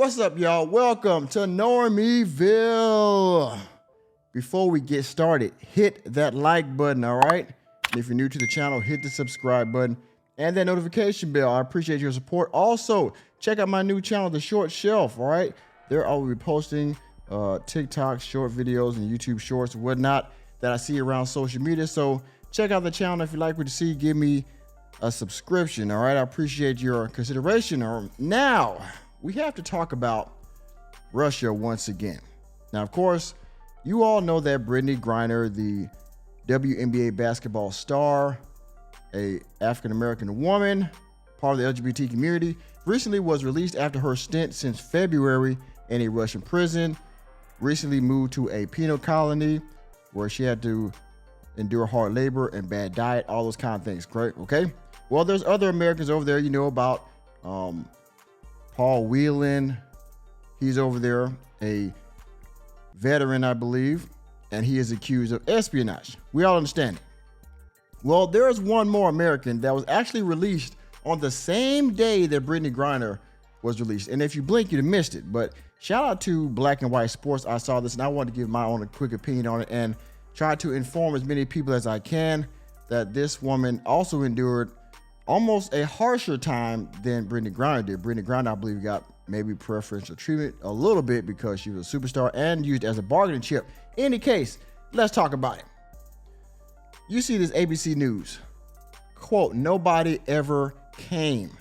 What's up, y'all? Welcome to Normieville. Before we get started, hit that like button, all right? And if you're new to the channel, hit the subscribe button and that notification bell. I appreciate your support. Also, check out my new channel, The Short Shelf, all right? There I will be posting TikTok short videos and YouTube shorts and whatnot that I see around social media. So check out the channel. If you like what you see, give me a subscription, all right? I appreciate your consideration. Now, we have to talk about Russia once again. Now, of course, you all know that Brittney Griner, the WNBA basketball star, a African-American woman, part of the LGBT community, recently was released after her stint since February in a Russian prison, recently moved to a penal colony where she had to endure hard labor and bad diet, all those kind of things, correct? Okay. Well, there's other Americans over there, you know about Paul Whelan. He's over there, a veteran, I believe, and he is accused of espionage. We all understand it. Well, there is one more American that was actually released on the same day that Brittney Griner was released. And if you blink, you'd have missed it. But shout out to Black and White Sports. I saw this and I wanted to give my own quick opinion on it and try to inform as many people as I can that this woman also endured almost a harsher time than Brittney Griner did. Brittney Griner, I believe, got maybe preferential treatment a little bit because she was a superstar and used as a bargaining chip. In any case, let's talk about it. You see this ABC News. Quote, nobody ever came.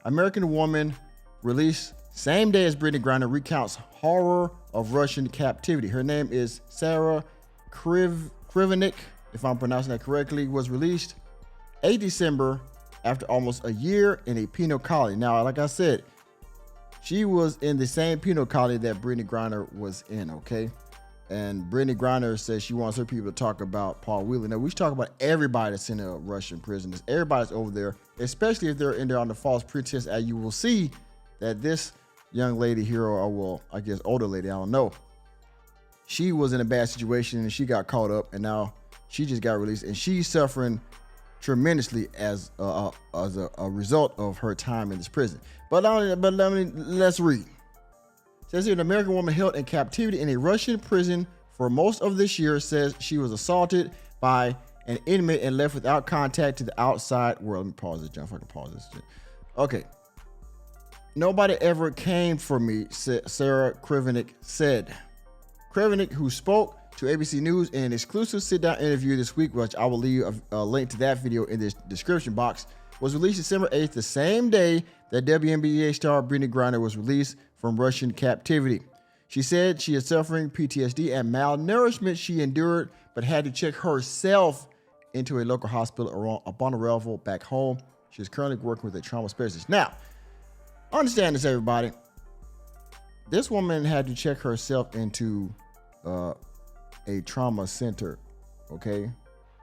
American woman released same day as Brittney Griner recounts horror of Russian captivity. Her name is Sarah Keivanek, if I'm pronouncing that correctly, was released 8 December after almost a year in a penal colony. Now, like I said, she was in the same penal colony that Brittney Griner was in, okay? And Brittney Griner says she wants her people to talk about Paul Whelan. Now, we should talk about everybody that's in a Russian prison. Everybody's over there, especially if they're in there on the false pretense. As you will see that this young lady here, or well, I guess older lady, I don't know, she was in a bad situation and she got caught up and now she just got released and she's suffering tremendously as a result of her time in this prison. But let's read. It says here, an American woman held in captivity in a Russian prison for most of this year says she was assaulted by an inmate and left without contact to the outside world. Let me pause this, John. If I can pause this. Okay. Nobody ever came for me, Sarah Keivanek said. Keivanek, who spoke to ABC News in an exclusive sit-down interview this week, which I will leave a link to that video in the description box, was released December 8th, the same day that WNBA star Brittney Griner was released from Russian captivity. She said she is suffering PTSD and malnourishment she endured, but had to check herself into a local hospital upon arrival back home. She is currently working with a trauma specialist. Now, understand this, everybody. This woman had to check herself into a trauma center, okay,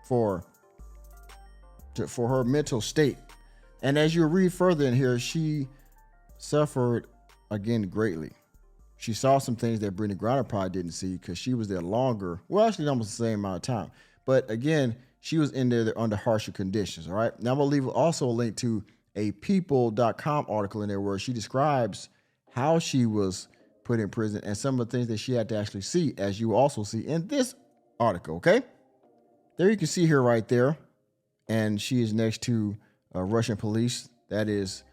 for her mental state. And as you read further in here, she suffered again greatly. She saw some things that Brittney Griner probably didn't see because she was there longer. Well, actually almost the same amount of time. But again, she was in there under harsher conditions, all right? Now I'm gonna leave also a link to a people.com article in there where she describes how she was put in prison and some of the things that she had to actually see, as you also see in this article, okay? There you can see her right there. And she is next to Russian police. That is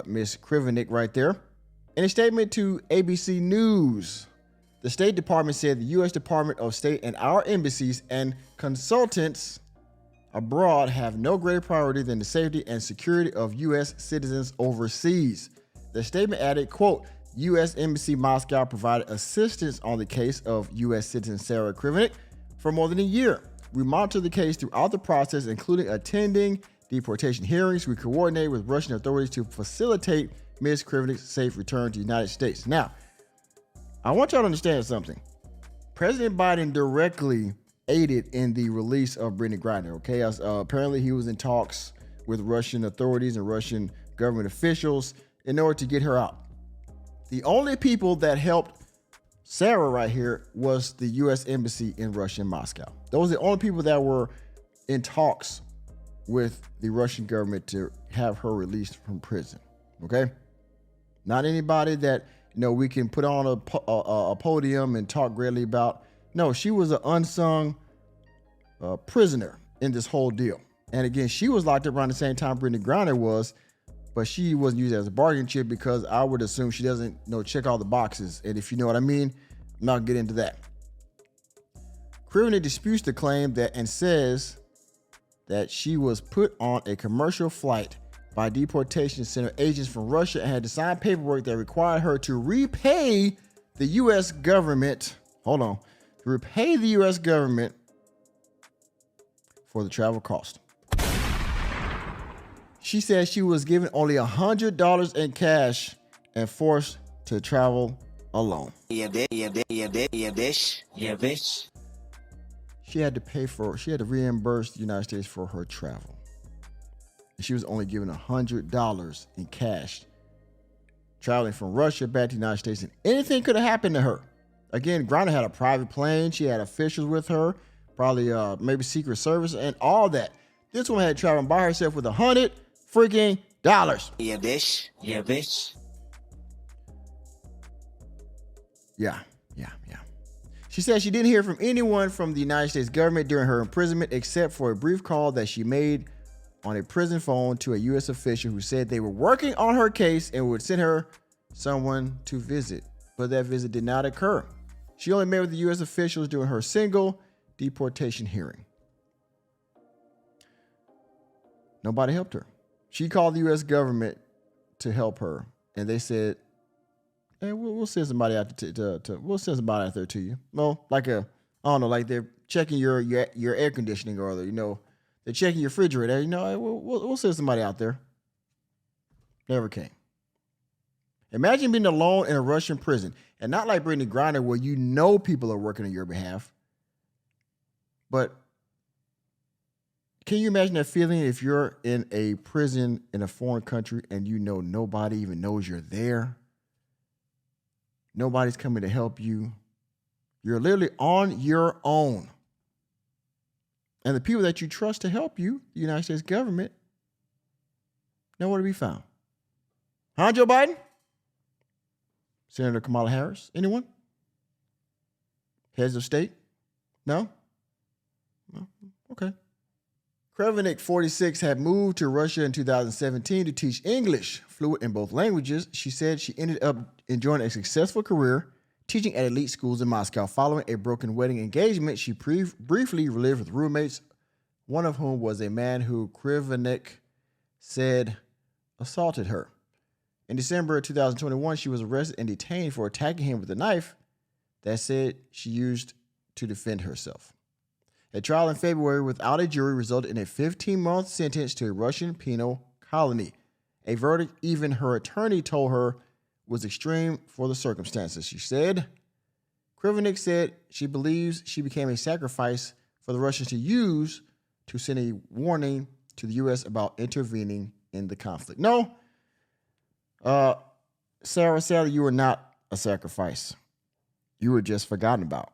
Miss Keivanek right there. In a statement to ABC News, the State Department said the U.S. Department of State and our embassies and consultants abroad have no greater priority than the safety and security of U.S. citizens overseas. The statement added, quote, U.S. Embassy Moscow provided assistance on the case of U.S. citizen Sarah Keivanek for more than a year. We monitor the case throughout the process, including attending deportation hearings. We coordinate with Russian authorities to facilitate Ms. Keivanek's safe return to the United States. Now, I want y'all to understand something. President Biden directly aided in the release of Brittney Griner, okay? Apparently, he was in talks with Russian authorities and Russian government officials in order to get her out. The only people that helped Sarah right here was the U.S. Embassy in Russia in Moscow. Those are the only people that were in talks with the Russian government to have her released from prison, okay? Not anybody that we can put on a podium and talk greatly about. No, she was an unsung prisoner in this whole deal. And again, she was locked up around the same time Brittney Griner was, but she wasn't used as a bargaining chip because I would assume she doesn't check all the boxes. And if you know what I mean, I'm not gonna get into that. Keivanek disputes the claim and says that she was put on a commercial flight by deportation center agents from Russia and had to sign paperwork that required her to repay the U.S. government. To repay the U.S. government for the travel cost. She said she was given only $100 in cash and forced to travel alone. Yeah, bitch. She had to reimburse the United States for her travel. And she was only given $100 in cash. Traveling from Russia back to the United States, and anything could have happened to her. Again, Griner had a private plane. She had officials with her, probably maybe Secret Service and all that. This woman had traveled by herself with $100 freaking dollars. Yeah, bitch. Yeah. She said she didn't hear from anyone from the United States government during her imprisonment except for a brief call that she made on a prison phone to a U.S. official who said they were working on her case and would send her someone to visit. But that visit did not occur. She only met with the U.S. officials during her single deportation hearing. Nobody helped her. She called the U.S. government to help her, and they said, "Hey, we'll send somebody out we'll send somebody out there to you." No, like like they're checking your air conditioning, or they're checking your refrigerator. Hey, we'll send somebody out there. Never came. Imagine being alone in a Russian prison, and not like Brittney Griner, where people are working on your behalf. But can you imagine that feeling if you're in a prison in a foreign country and nobody even knows you're there? Nobody's coming to help you. You're literally on your own. And the people that you trust to help you, the United States government, nowhere to be found. Huh, Joe Biden? Senator Kamala Harris? Anyone? Heads of state? No? Okay. Keivanek, 46, had moved to Russia in 2017 to teach English, fluent in both languages. She said she ended up enjoying a successful career teaching at elite schools in Moscow. Following a broken wedding engagement, she briefly lived with roommates, one of whom was a man who Keivanek said assaulted her. In December of 2021, she was arrested and detained for attacking him with a knife that said she used to defend herself. A trial in February without a jury resulted in a 15-month sentence to a Russian penal colony. A verdict even her attorney told her was extreme for the circumstances. She said, Keivanek said she believes she became a sacrifice for the Russians to use to send a warning to the U.S. about intervening in the conflict. No, Sarah, sadly, you were not a sacrifice. You were just forgotten about.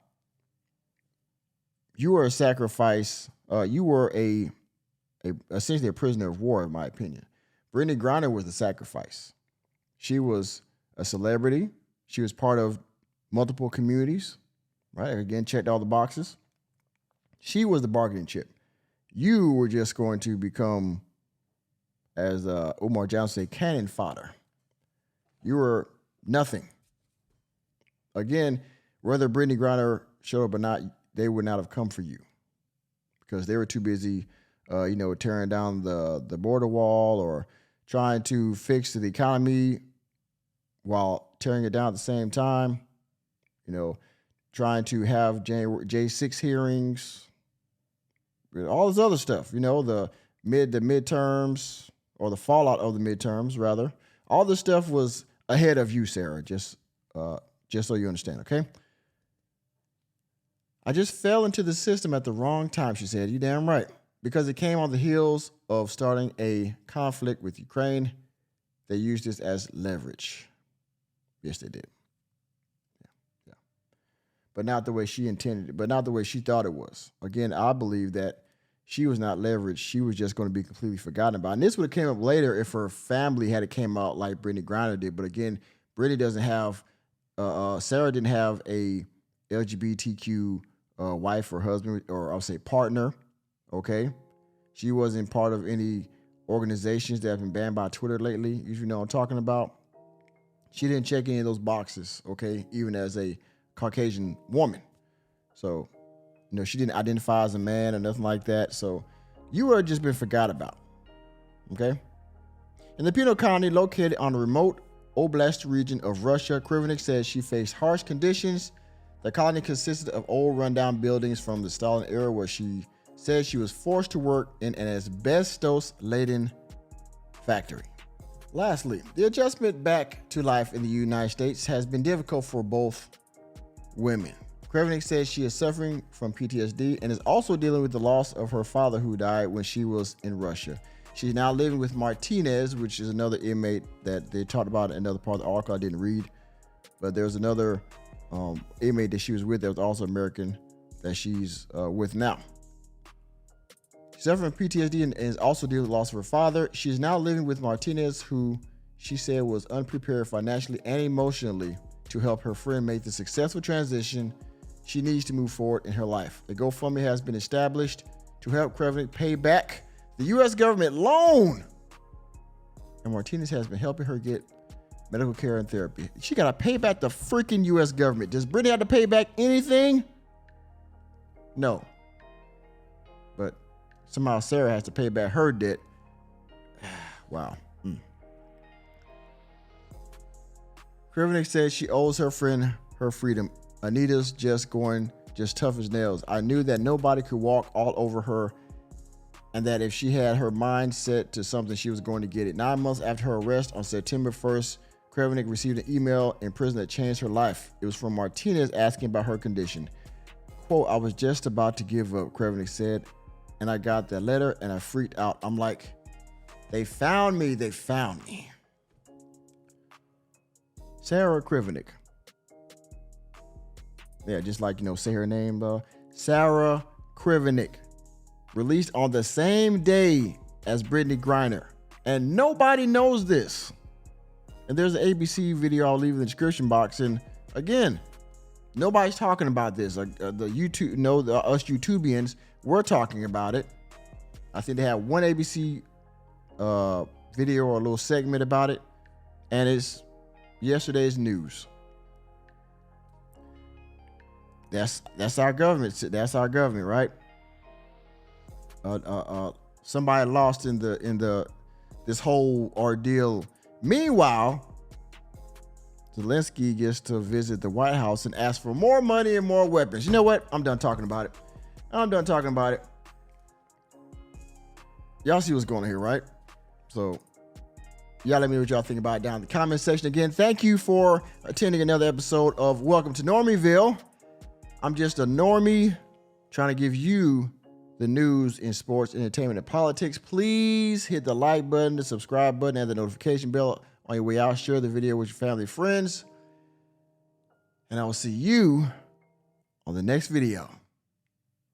You were a sacrifice. You were essentially a prisoner of war, in my opinion. Brittney Griner was the sacrifice. She was a celebrity. She was part of multiple communities, right? Again, checked all the boxes. She was the bargaining chip. You were just going to become, as Omar Johnson said, cannon fodder. You were nothing. Again, whether Brittney Griner showed up or not, they would not have come for you because they were too busy, tearing down the border wall or trying to fix the economy while tearing it down at the same time, trying to have J6 hearings, all this other stuff, the midterms or the fallout of the midterms, rather. All this stuff was ahead of you, Sarah, just so you understand, okay? I just fell into the system at the wrong time, she said. You damn right. Because it came on the heels of starting a conflict with Ukraine. They used this as leverage. Yes, they did. Yeah. But not the way she intended it, but not the way she thought it was. Again, I believe that she was not leveraged. She was just going to be completely forgotten about. And this would have came up later if her family had it came out like Brittney Griner did. But again, Brittney doesn't have Sarah didn't have a LGBTQ wife or husband, or I'll say partner. Okay, she wasn't part of any organizations that have been banned by Twitter lately. If you know what I'm talking about, she didn't check any of those boxes. Okay, even as a Caucasian woman. So, she didn't identify as a man or nothing like that. So, you were just been forgot about. Okay. In the penal colony located on the remote Oblast region of Russia, Keivanek says she faced harsh conditions. The colony consisted of old rundown buildings from the Stalin era, where she said she was forced to work in an asbestos-laden factory. Lastly, the adjustment back to life in the United States has been difficult for both women. Keivanek says she is suffering from PTSD and is also dealing with the loss of her father, who died when she was in Russia. She's now living with Martinez, which is another inmate that they talked about in another part of the article I didn't read. But there's another inmate that she was with that was also American that she's with now. She's suffering from PTSD and is also dealing with the loss of her father. She is now living with Martinez, who she said was unprepared financially and emotionally to help her friend make the successful transition she needs to move forward in her life. A GoFundMe has been established to help Keivanek pay back the U.S. government loan, and Martinez has been helping her get medical care and therapy. She got to pay back the freaking U.S. government. Does Brittney have to pay back anything? No. But somehow Sarah has to pay back her debt. Wow. Keivanek says she owes her friend her freedom. Anita's just tough as nails. I knew that nobody could walk all over her, and that if she had her mind set to something, she was going to get it. 9 months after her arrest on September 1st, Keivanek received an email in prison that changed her life. It was from Martinez asking about her condition. Quote, I was just about to give up, Keivanek said, and I got that letter and I freaked out. I'm like, they found me. They found me. Sarah Keivanek. Yeah, just like, say her name, Sarah Keivanek. Released on the same day as Brittney Griner. And nobody knows this. And there's an ABC video I'll leave in the description box. And again, nobody's talking about this. The YouTube, us YouTubians, we're talking about it. I think they had one ABC video or a little segment about it. And it's yesterday's news. That's our government. That's our government, right? Somebody lost in this whole ordeal. Meanwhile, Zelensky gets to visit the White House and ask for more money and more weapons. You know what? I'm done talking about it. Y'all see what's going on here, right? So y'all let me know what y'all think about it down in the comment section. Again, thank you for attending another episode of Welcome to Normieville. I'm just a normie trying to give you the news in sports, entertainment, and politics. Please hit the like button, the subscribe button, and the notification bell on your way out. Share the video with your family and friends. And I will see you on the next video.